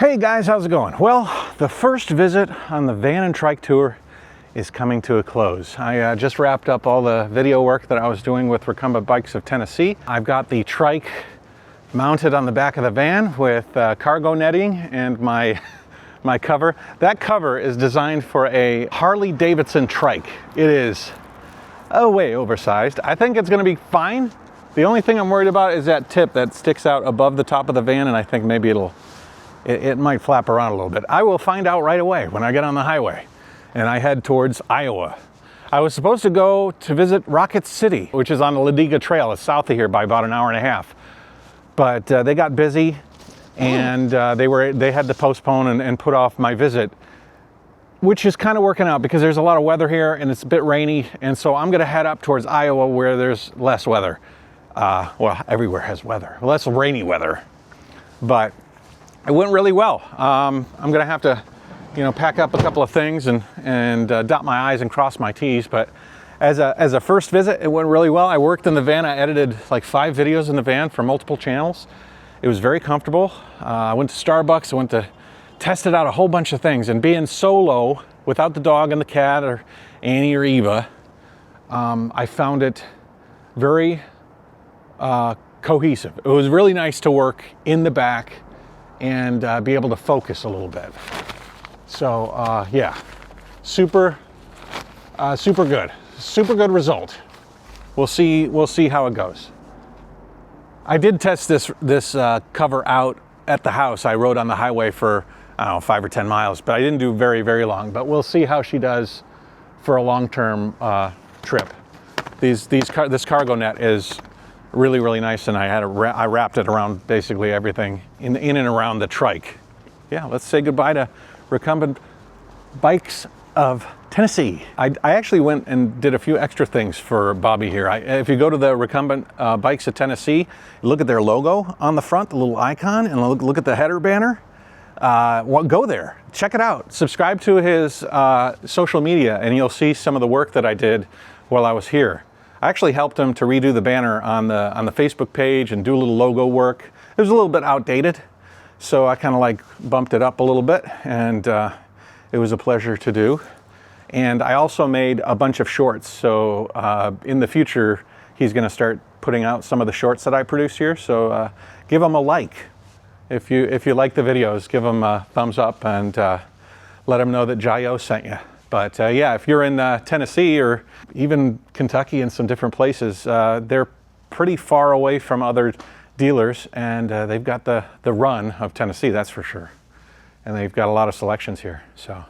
Hey guys, how's it going? Well, the first visit on the van and trike tour is coming to a close. I just wrapped up all the video work that I was doing with Recumbent Bikes of Tennessee. I've got the trike mounted on the back of the van with cargo netting and my cover. That cover is designed for a Harley Davidson trike. It is way oversized. I think it's gonna be fine. The only thing I'm worried about is that tip that sticks out above the top of the van, and I think maybe it might flap around a little bit. I will find out right away when I get on the highway and I head towards Iowa. I was supposed to go to visit Rocket City, which is on the Ladiga Trail. It's south of here by about an hour and a half. But they got busy and they had to postpone and put off my visit, which is kind of working out because there's a lot of weather here and it's a bit rainy. And so I'm gonna head up towards Iowa where there's less weather. Well, everywhere has weather, less rainy weather, but it went really well. I'm gonna have to, pack up a couple of things and dot my I's and cross my T's. But as a first visit, it went really well. I worked in the van. I edited like 5 videos in the van for multiple channels. It was very comfortable. I went to Starbucks. I went to tested out a whole bunch of things. And being solo, without the dog and the cat or Annie or Eva, I found it very cohesive. It was really nice to work in the back and be able to focus a little bit. So yeah, super good result. We'll see how it goes. I did test this cover out at the house. I rode on the highway for, I don't know, 5 or 10 miles, but I didn't do very long. But we'll see how she does for a long-term trip. This cargo net is really nice, and I wrapped it around basically everything in and around the trike. Yeah, let's say goodbye to Recumbent Bikes of Tennessee. I actually went and did a few extra things for Bobby here. If you go to the Recumbent Bikes of Tennessee, look at their logo on the front, the little icon, and look at the header banner. Go there, check it out. Subscribe to his social media, and you'll see some of the work that I did while I was here. I actually helped him to redo the banner on the Facebook page and do a little logo work. It was a little bit outdated, so I kind of like bumped it up a little bit, and it was a pleasure to do. And I also made a bunch of shorts, so in the future he's going to start putting out some of the shorts that I produce here. So give him a like if you like the videos. Give him a thumbs up and let him know that Jayoe sent you. But yeah, if you're in Tennessee or even Kentucky and some different places, they're pretty far away from other dealers, and they've got the run of Tennessee, that's for sure. And they've got a lot of selections here. So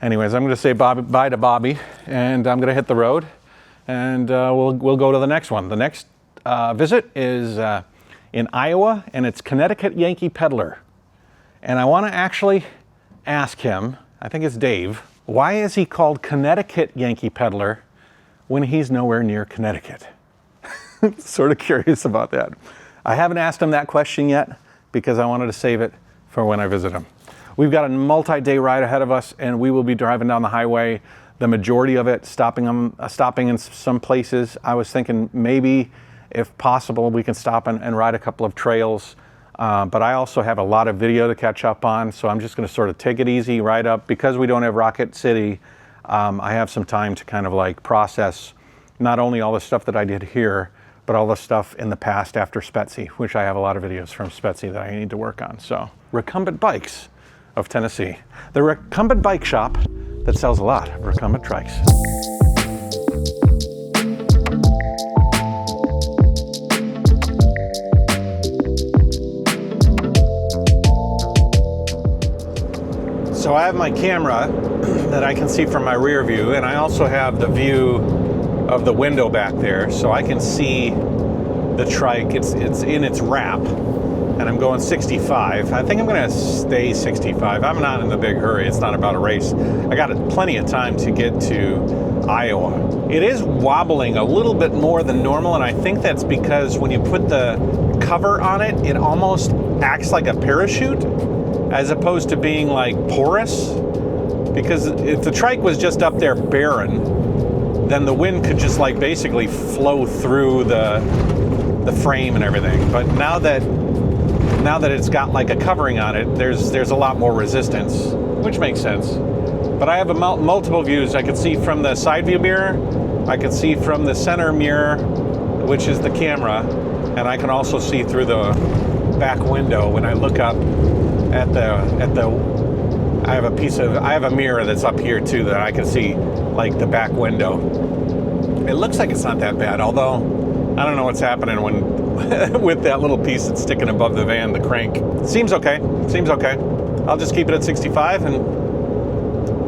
anyways, I'm going to say bye to Bobby, and I'm going to hit the road, and we'll go to the next one. The next visit is in Iowa, and it's Connecticut Yankee Pedaller. And I want to actually ask him, I think it's Dave, why is he called Connecticut Yankee Pedaller when he's nowhere near Connecticut? Sort of curious about that. I haven't asked him that question yet because I wanted to save it for when I visit him. We've got a multi-day ride ahead of us, and we will be driving down the highway, the majority of it stopping in some places. I was thinking maybe, if possible, we can stop and ride a couple of trails. But I also have a lot of video to catch up on, so I'm just going to sort of take it easy, ride up. Because we don't have Rocket City, I have some time to kind of like process not only all the stuff that I did here, but all the stuff in the past after Spetsy, which I have a lot of videos from Spetsy that I need to work on. So, Recumbent Bikes of Tennessee, the Recumbent bike shop that sells a lot of recumbent trikes. So I have my camera that I can see from my rear view, and I also have the view of the window back there, so I can see the trike. It's in its wrap, and I'm going 65. I think I'm going to stay 65. I'm not in a big hurry. It's not about a race. I got plenty of time to get to Iowa. It is wobbling a little bit more than normal, and I think that's because when you put the cover on it, it almost acts like a parachute, as opposed to being like porous. Because if the trike was just up there barren, then the wind could just like basically flow through the frame and everything. But now that now that it's got like a covering on it, there's a lot more resistance, which makes sense. But I have multiple views. I can see from the side view mirror, I can see from the center mirror, which is the camera, and I can also see through the back window when I look up at the I have a mirror that's up here too that I can see like the back window. It looks like it's not that bad, although I don't know what's happening when with that little piece that's sticking above the van, the crank. Seems okay. Seems okay. I'll just keep it at 65 and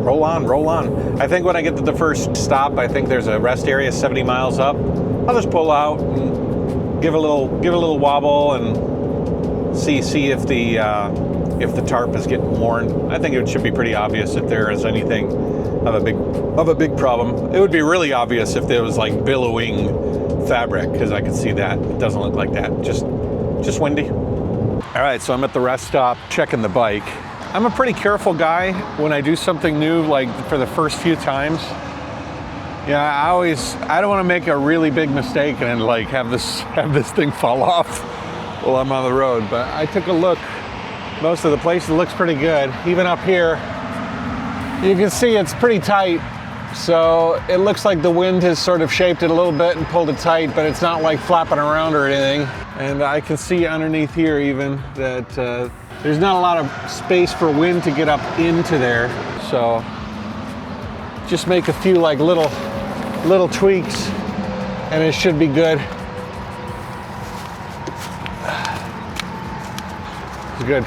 roll on. I think when I get to the first stop, I think there's a rest area 70 miles up. I'll just pull out and give a little wobble and see if the tarp is getting worn. I think it should be pretty obvious if there is anything of a big problem. It would be really obvious if there was like billowing fabric, because I can see that. It doesn't look like that. Just windy. All right, so I'm at the rest stop checking the bike. I'm a pretty careful guy when I do something new, like for the first few times. Yeah, I don't want to make a really big mistake and then like have this thing fall off while I'm on the road. But I took a look. Most of the place, it looks pretty good. Even up here, you can see it's pretty tight. So it looks like the wind has sort of shaped it a little bit and pulled it tight, but it's not like flapping around or anything. And I can see underneath here even that there's not a lot of space for wind to get up into there. So just make a few like little tweaks and it should be good. It's good.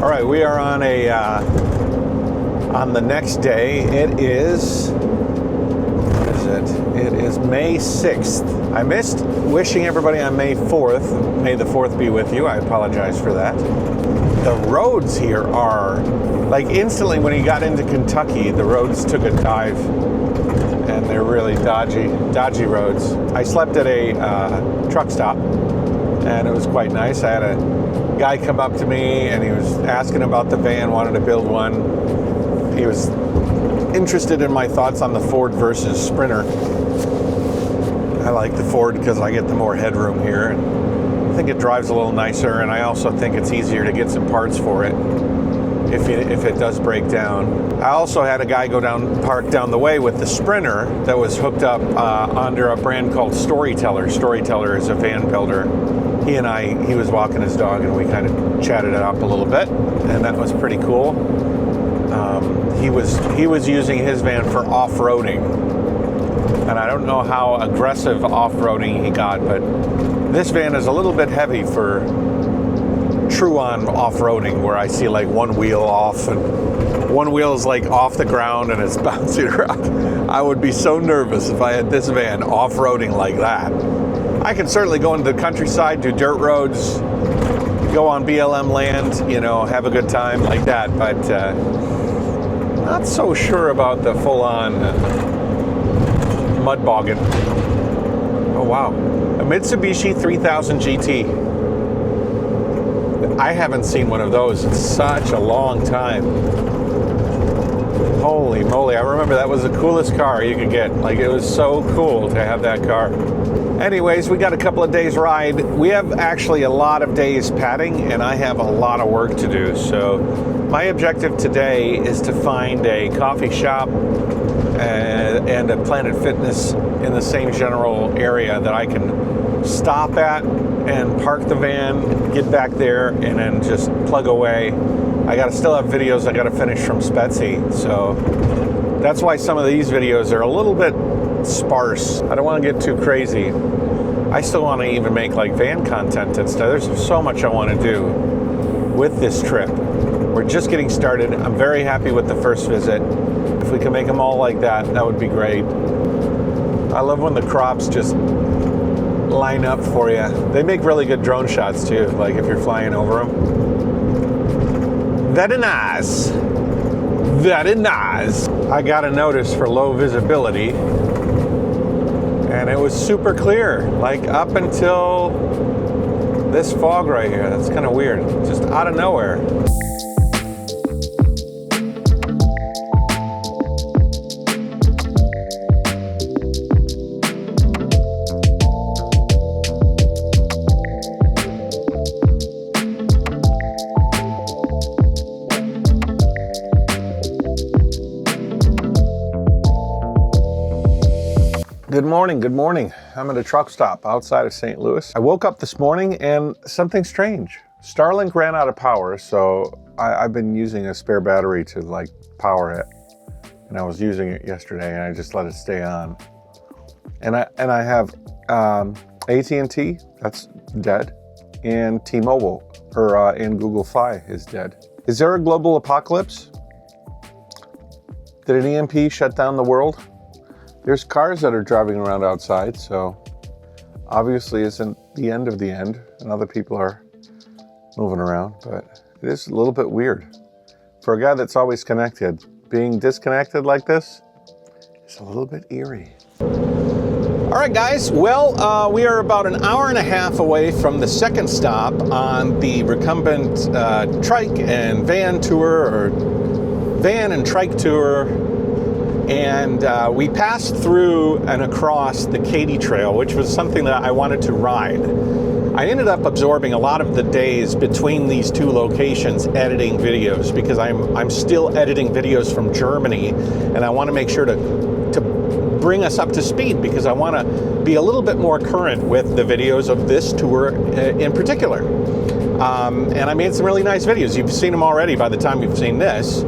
All right, we are on on the next day. It is, what is it? It is May 6th. I missed wishing everybody on May 4th. May the 4th be with you. I apologize for that. The roads here are, like instantly when you got into Kentucky, the roads took a dive and they're really dodgy roads. I slept at a truck stop and it was quite nice. I had a guy come up to me and he was asking about the van, wanted to build one. He was interested in my thoughts on the Ford versus Sprinter. I like the Ford because I get the more headroom here. And I think it drives a little nicer, and I also think it's easier to get some parts for it if it does break down. I also had a guy park down the way with the Sprinter that was hooked up under a brand called Storyteller. Storyteller is a van builder. He was walking his dog and we kind of chatted it up a little bit, and that was pretty cool. He was using his van for off-roading, and I don't know how aggressive off-roading he got, but this van is a little bit heavy for true-on off-roading, where I see like one wheel off and one wheel is like off the ground and it's bouncing around. I would be so nervous if I had this van off-roading like that. I can certainly go into the countryside, do dirt roads, go on BLM land, have a good time like that, but not so sure about the full-on mud bogging. Oh wow, a Mitsubishi 3000 GT. I haven't seen one of those in such a long time. Holy moly, I remember that was the coolest car you could get. Like, it was so cool to have that car. Anyways, we got a couple of days ride. We have actually a lot of days padding, and I have a lot of work to do. So my objective today is to find a coffee shop and a Planet Fitness in the same general area that I can stop at and park the van, get back there, and then just plug away. I still have videos I gotta finish from Spetsy, so that's why some of these videos are a little bit sparse. I don't want to get too crazy. I still want to even make like van content and stuff. There's so much I want to do with this trip. We're just getting started. I'm very happy with the first visit. If we can make them all like that, that would be great. I love when the crops just line up for you. They make really good drone shots too, like if you're flying over them. Very nice. Very nice. I got a notice for low visibility, and it was super clear, like up until this fog right here. That's kind of weird, just out of nowhere. Good morning, good morning. I'm at a truck stop outside of St. Louis. I woke up this morning and something strange. Starlink ran out of power, so I've been using a spare battery to like power it. And I was using it yesterday and I just let it stay on. And I have AT&T, that's dead, and T-Mobile, and Google Fi is dead. Is there a global apocalypse? Did an EMP shut down the world? There's cars that are driving around outside, so obviously isn't the end of the end, and other people are moving around, but it is a little bit weird. For a guy that's always connected, being disconnected like this is a little bit eerie. All right, guys, well, we are about an hour and a half away from the second stop on the Recumbent Trike and Van Tour, or Van and Trike Tour. And we passed through and across the Katy Trail, which was something that I wanted to ride. I ended up absorbing a lot of the days between these two locations editing videos, because I'm still editing videos from Germany, and I want to make sure to bring us up to speed, because I want to be a little bit more current with the videos of this tour in particular. And I made some really nice videos. You've seen them already by the time you've seen this.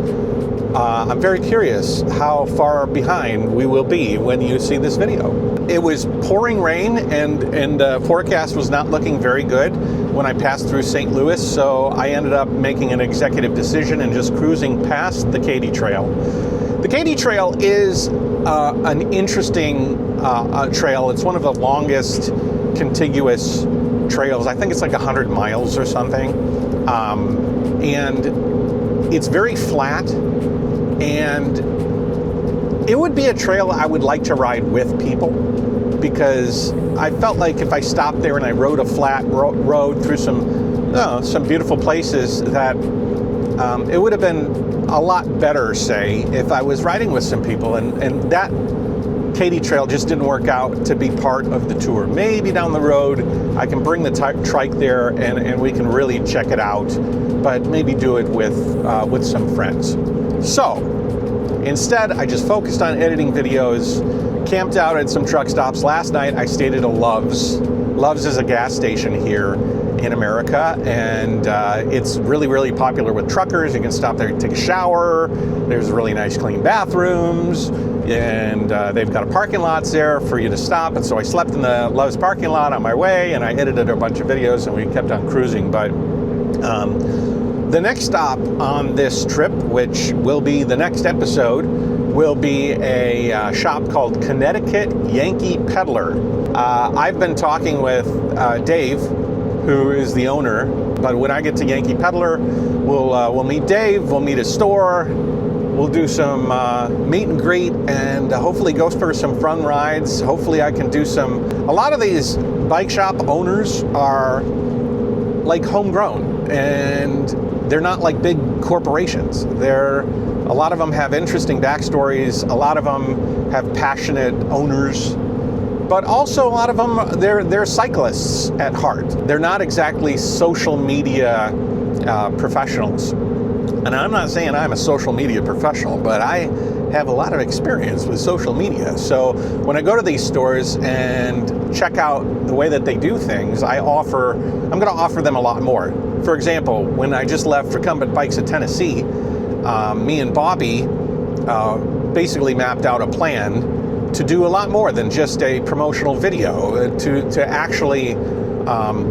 I'm very curious how far behind we will be when you see this video. It was pouring rain, and the forecast was not looking very good when I passed through St. Louis, so I ended up making an executive decision and just cruising past the Katy Trail. The Katy Trail is an interesting trail. It's one of the longest contiguous trails. I think it's like 100 miles or something. And it's very flat. And it would be a trail I would like to ride with people, because I felt like if I stopped there and I rode a flat road through some beautiful places, that it would have been a lot better, say, if I was riding with some people. And that Katy Trail just didn't work out to be part of the tour. Maybe down the road I can bring the trike there and we can really check it out, but maybe do it with some friends. So instead, I just focused on editing videos, camped out at some truck stops. Last night I stayed at a Love's. Love's is a gas station here in America, and it's really, really popular with truckers. You can stop there and take a shower. There's really nice clean bathrooms, and they've got a parking lot there for you to stop. And so I slept in the Love's parking lot on my way, and I edited a bunch of videos, and we kept on cruising. But the next stop on this trip, which will be the next episode, will be a shop called Connecticut Yankee Pedaller. I've been talking with Dave, who is the owner, but when I get to Yankee Pedaller, we'll meet Dave, we'll meet his store, we'll do some meet and greet, and hopefully go for some fun rides. Hopefully I can do a lot of these bike shop owners are like homegrown, and they're not like big corporations. A lot of them have interesting backstories. A lot of them have passionate owners, but also a lot of them, they're cyclists at heart. They're not exactly social media professionals. And I'm not saying I'm a social media professional, but I have a lot of experience with social media. So when I go to these stores and check out the way that they do things, I'm going to offer them a lot more. For example, when I just left Recumbent Bikes of Tennessee, me and Bobby basically mapped out a plan to do a lot more than just a promotional video, to actually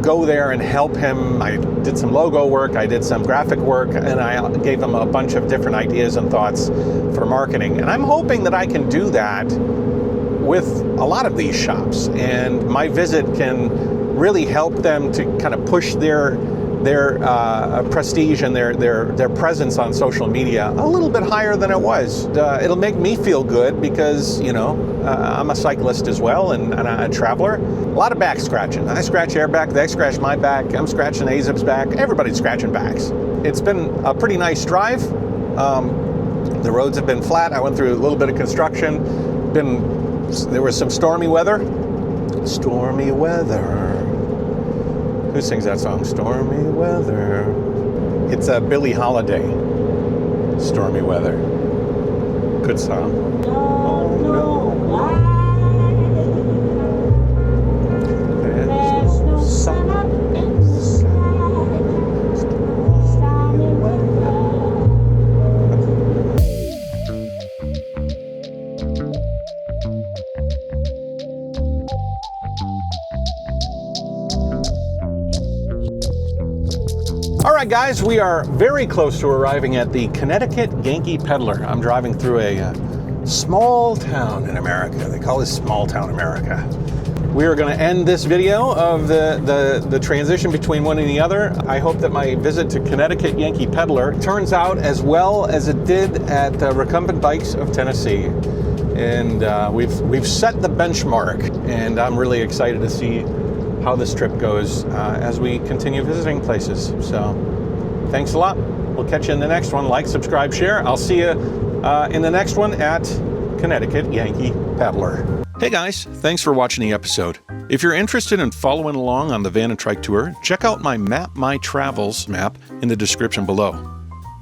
go there and help him. I did some logo work, I did some graphic work, and I gave him a bunch of different ideas and thoughts for marketing. And I'm hoping that I can do that with a lot of these shops, and my visit can really help them to kind of push their prestige and their presence on social media a little bit higher than it was. It'll make me feel good because, I'm a cyclist as well, and a traveler. A lot of back scratching. I scratch their back, they scratch my back, I'm scratching AZUB's back, everybody's scratching backs. It's been a pretty nice drive. The roads have been flat. I went through a little bit of construction. There was some stormy weather. Stormy weather. Who sings that song? Stormy weather. It's a Billie Holiday. Stormy weather. Good song. Oh no, why guys, we are very close to arriving at the Connecticut Yankee Pedaller. I'm driving through a small town in America. They call this small town America. We are going to end this video of the transition between one and the other. I hope that my visit to Connecticut Yankee Pedaller turns out as well as it did at Recumbent Bikes of Tennessee. And we've set the benchmark, and I'm really excited to see how this trip goes as we continue visiting places. So thanks a lot. We'll catch you in the next one. Like, subscribe, share. I'll see you in the next one at Connecticut Yankee Pedaller. Hey guys, thanks for watching the episode. If you're interested in following along on the van and trike tour, check out my Map My Travels map in the description below.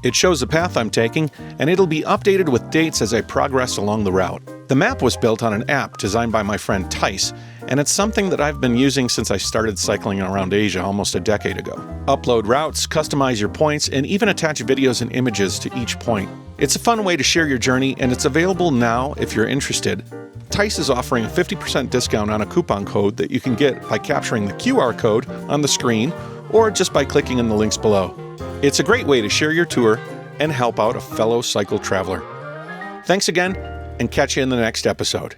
It shows the path I'm taking, and it'll be updated with dates as I progress along the route. The map was built on an app designed by my friend Tice, and it's something that I've been using since I started cycling around Asia almost a decade ago. Upload routes, customize your points, and even attach videos and images to each point. It's a fun way to share your journey, and it's available now if you're interested. Tice is offering a 50% discount on a coupon code that you can get by capturing the QR code on the screen or just by clicking in the links below. It's a great way to share your tour and help out a fellow cycle traveler. Thanks again, and catch you in the next episode.